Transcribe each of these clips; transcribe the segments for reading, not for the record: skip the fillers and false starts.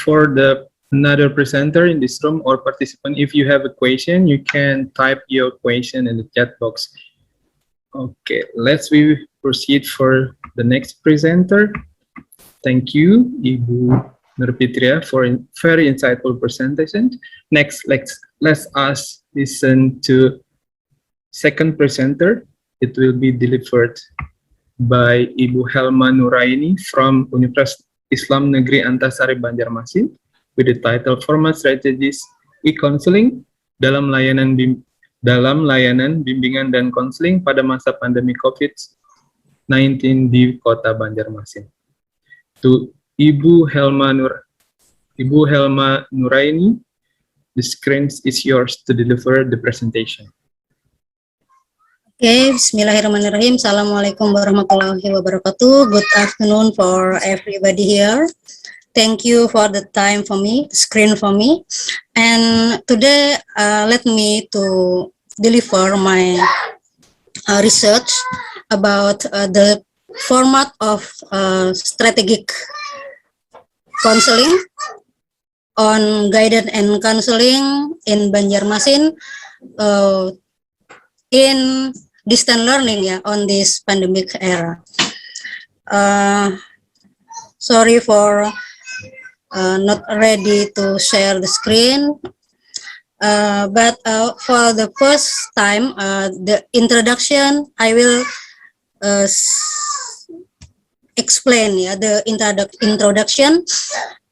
for the another presenter in this room or participant, if you have a question, you can type your question in the chat box. Okay, we proceed for the next presenter. Thank you, Ibu Nurfitria, for a very insightful presentation. Next, let's us listen to second presenter. It will be delivered by Ibu Helma Nuraini from Universitas Islam Negeri Antasari Banjarmasin with the title Format Strategies E-Counseling dalam layanan bimbingan dan konseling pada masa pandemi COVID-19 di Kota Banjarmasin. To Ibu Helma Nuraini, the screen is yours to deliver the presentation. Okay, Bismillahirrahmanirrahim. Assalamualaikum warahmatullahi wabarakatuh. Good afternoon for everybody here. Thank you for the time for me, screen for me. And today, let me to deliver my research about the format of strategic counseling on guidance and counseling in Banjarmasin in distance learning on this pandemic era. Sorry for not ready to share the screen, but for the first time, the introduction, I will explain the introduction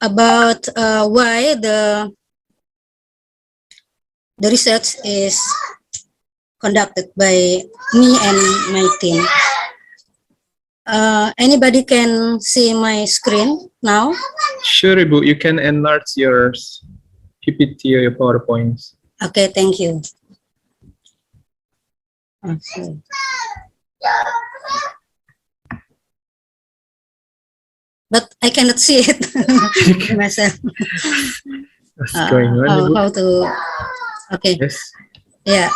about why the research is conducted by me and my team. Anybody can see my screen now? Sure, Ibu. You can enlarge your PPT or your PowerPoints. Okay, thank you. Okay. But I cannot see it myself. What's going on, Ibu? How to? Okay. Yes. Yeah.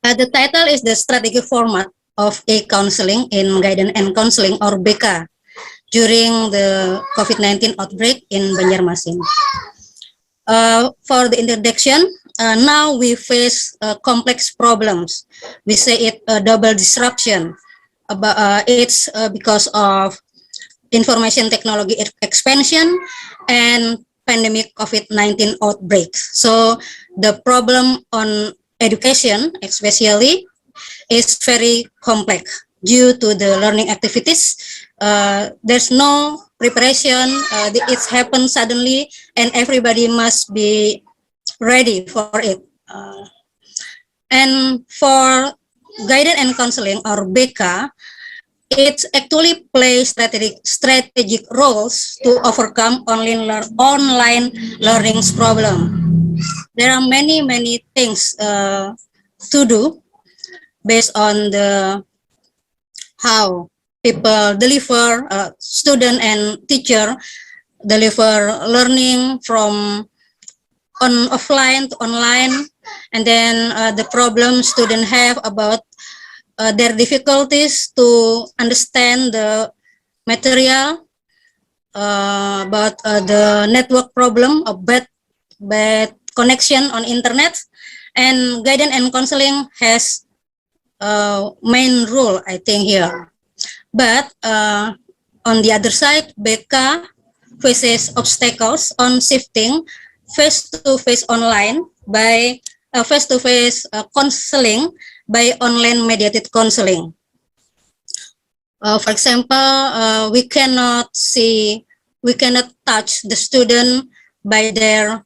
The title is the strategic format of e-counseling in guidance and counseling, or BK, during the COVID-19 outbreak in Banjarmasin. For the introduction, now we face complex problems. We say it a double disruption. It's because of information technology expansion and pandemic COVID-19 outbreak. So the problem on education, especially, is very complex due to the learning activities. There's no preparation. It happens suddenly, and everybody must be ready for it. And for guidance and counseling, or BK, it actually plays strategic roles to overcome online learning problem. There are many things to do based on the how people deliver, student and teacher deliver learning from offline to online, and then the problem students have about their difficulties to understand the material, about the network problem of bad connection on internet, and guidance and counseling has main role, I think, here. But on the other side, BK faces obstacles on shifting face-to-face online by face-to-face counseling by online mediated counseling. For example, we cannot touch the student by their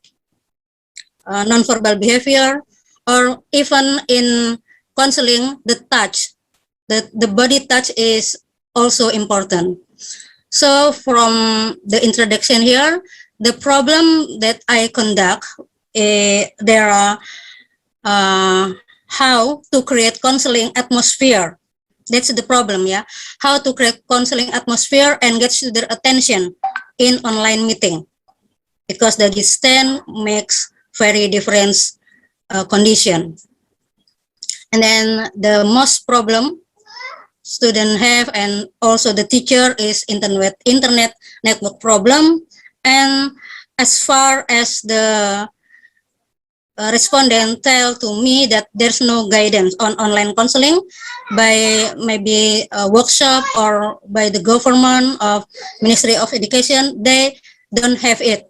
nonverbal behavior, or even in counseling, the body touch is also important. So from the introduction here, the problem that I conduct, there are how to create counseling atmosphere. That's the problem, yeah. How to create counseling atmosphere and get their attention in online meeting, because the distance makes very different condition. And then the most problem student have, and also the teacher is internet network problem. And as far as the respondent tell to me that there's no guidance on online counseling by maybe a workshop or by the government of Ministry of Education, they don't have it.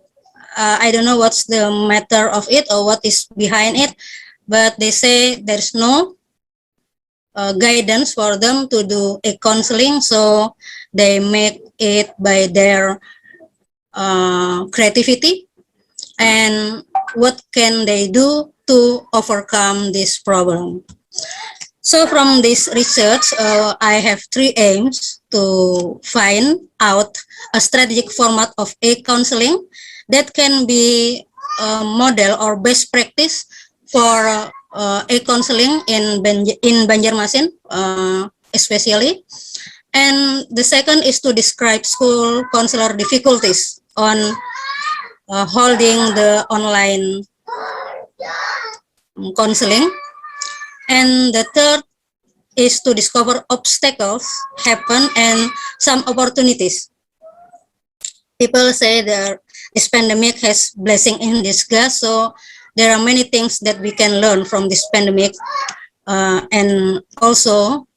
I don't know what's the matter of it or what is behind it, but they say there's no guidance for them to do a counseling, so they make it by their creativity. And what can they do to overcome this problem? So from this research, I have 3 aims: to find out a strategic format of e-counseling that can be a model or best practice for e-counseling in Banjarmasin, especially. And the second is to describe school counselor difficulties on holding the online counseling. And the third is to discover obstacles happen and some opportunities. People say that this pandemic has blessing in disguise, so there are many things that we can learn from this pandemic, and also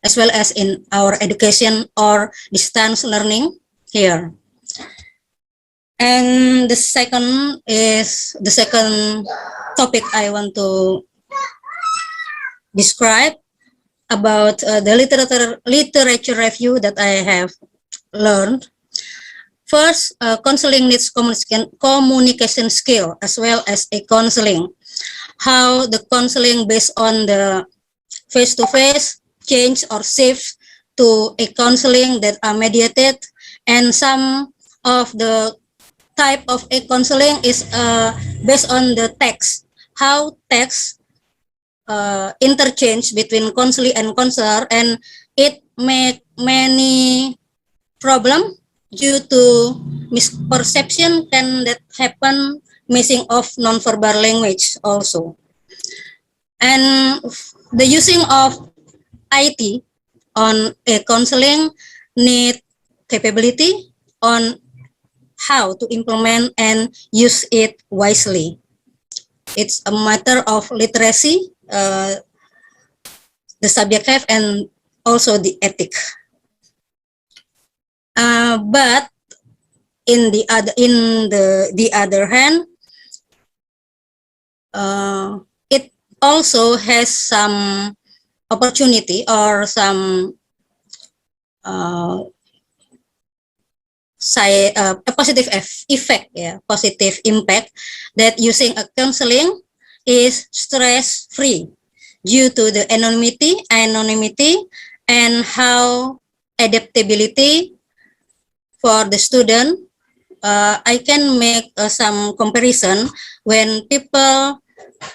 as well as in our education or distance learning here. And the second topic I want to describe about the literature review that I have learned. First, counseling needs communication skill as well as a counseling. How the counseling based on the face-to-face change or shift to a counseling that are mediated, and some of the type of a counseling is based on the text. How text interchange between counseling and counselor, and it make many problem due to misperception can that happen, missing of non-verbal language also. And the using of IT on a counseling need capability on how to implement and use it wisely. It's a matter of literacy, the subject have, and also the ethic. But in the other hand, it also has some opportunity or some a positive effect, positive impact, that using a counseling is stress-free due to the anonymity, and how adaptability for the student. I can make some comparison when people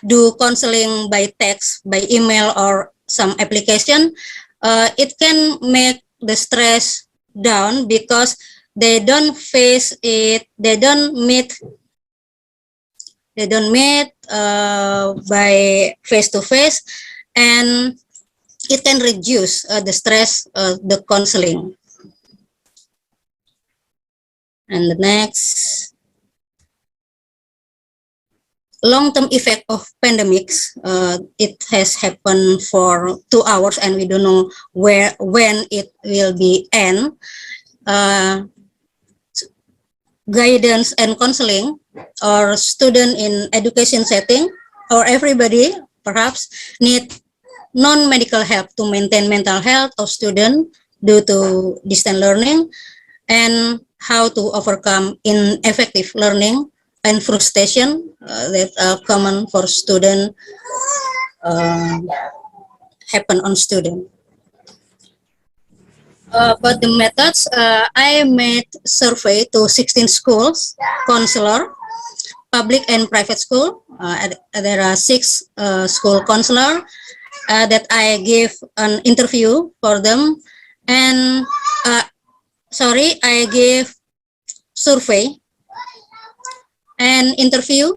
do counseling by text, by email, or some application. It can make the stress down because they don't face it, they don't meet by face-to-face, and it can reduce the stress, the counseling. And the next, long-term effect of pandemics. It has happened for 2 hours, and we don't know when it will be end. Guidance and counseling, or student in education setting, or everybody perhaps need non-medical help to maintain mental health of student due to distance learning, and how to overcome ineffective learning and frustration that are common for student, happen on student. But the methods, I made survey to 16 schools, counselor, public and private school. There are 6 school counselor that I give an interview for them, and I gave survey and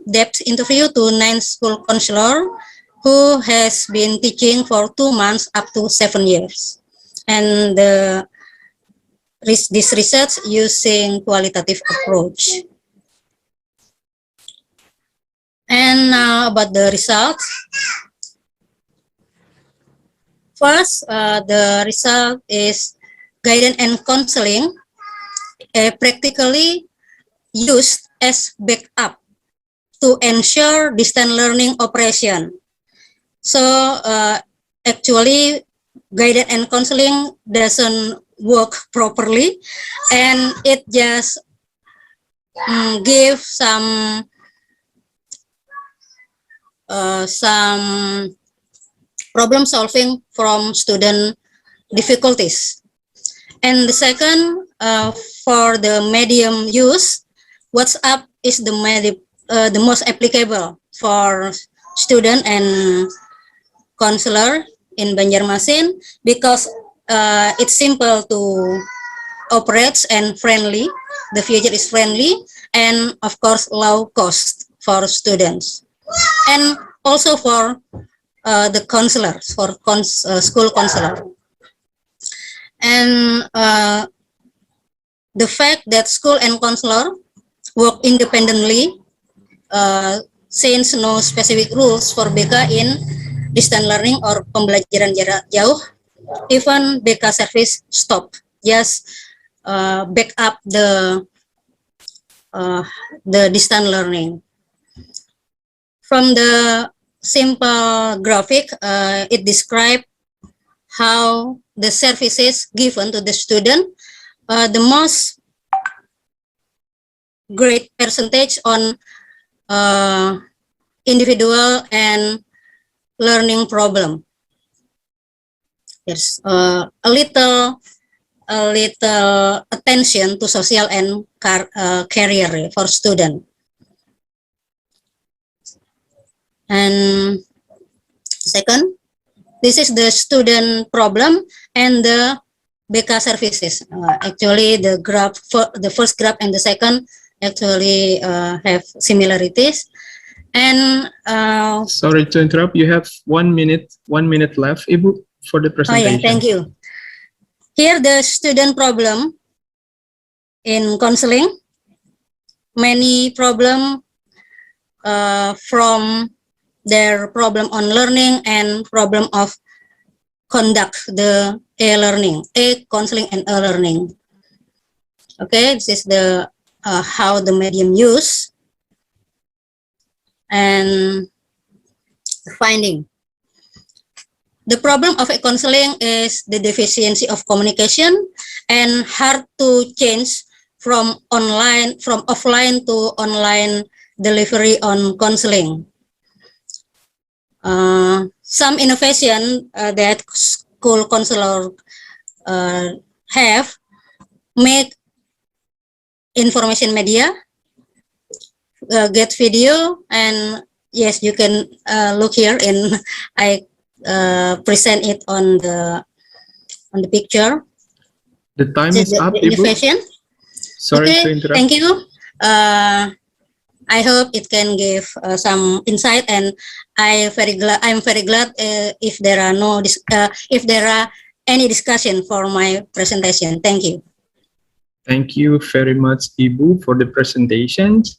depth interview to 9 school counselor who has been teaching for 2 months up to 7 years. and this research using qualitative approach. And now about the results. First, the result is guidance and counseling practically used as backup to ensure distance learning operation. So actually, guidance and counseling doesn't work properly, and it just give some problem solving from student difficulties. And the second, for the medium use, WhatsApp is the most applicable for student and counselor in Banjarmasin because it's simple to operate and friendly. The feature is friendly and of course low cost for students and also for the counselors, for school counselor. And the fact that school and counselor work independently since no specific rules for BK in distance learning or pembelajaran jarak jauh, even BK service stop, just back up the distance learning. From the simple graphic, it describes how the services given to the student, the most great percentage on individual and learning problem. There's a little attention to social and career for student. And second, this is the student problem and the BK services. Actually, the graph, the first graph and the second actually have similarities. And sorry to interrupt. You have 1 minute left, Ibu, for the presentation. Oh yeah, thank you. Here the student problem in counseling, many problem from their problem on learning and problem of conduct the e-learning, counseling and e-learning. Okay, this is the how the medium use and finding. The problem of counseling is the deficiency of communication and hard to change from offline to online delivery on counseling. Some innovation that school counselor have make information media, get video, and yes, you can look here in I present it on the picture. The time is up, Ibu. Innovation. Sorry okay, to interrupt. Thank you. I hope it can give some insight, and I'm very glad if there are any discussion for my presentation. Thank you. Thank you very much, Ibu, for the presentations.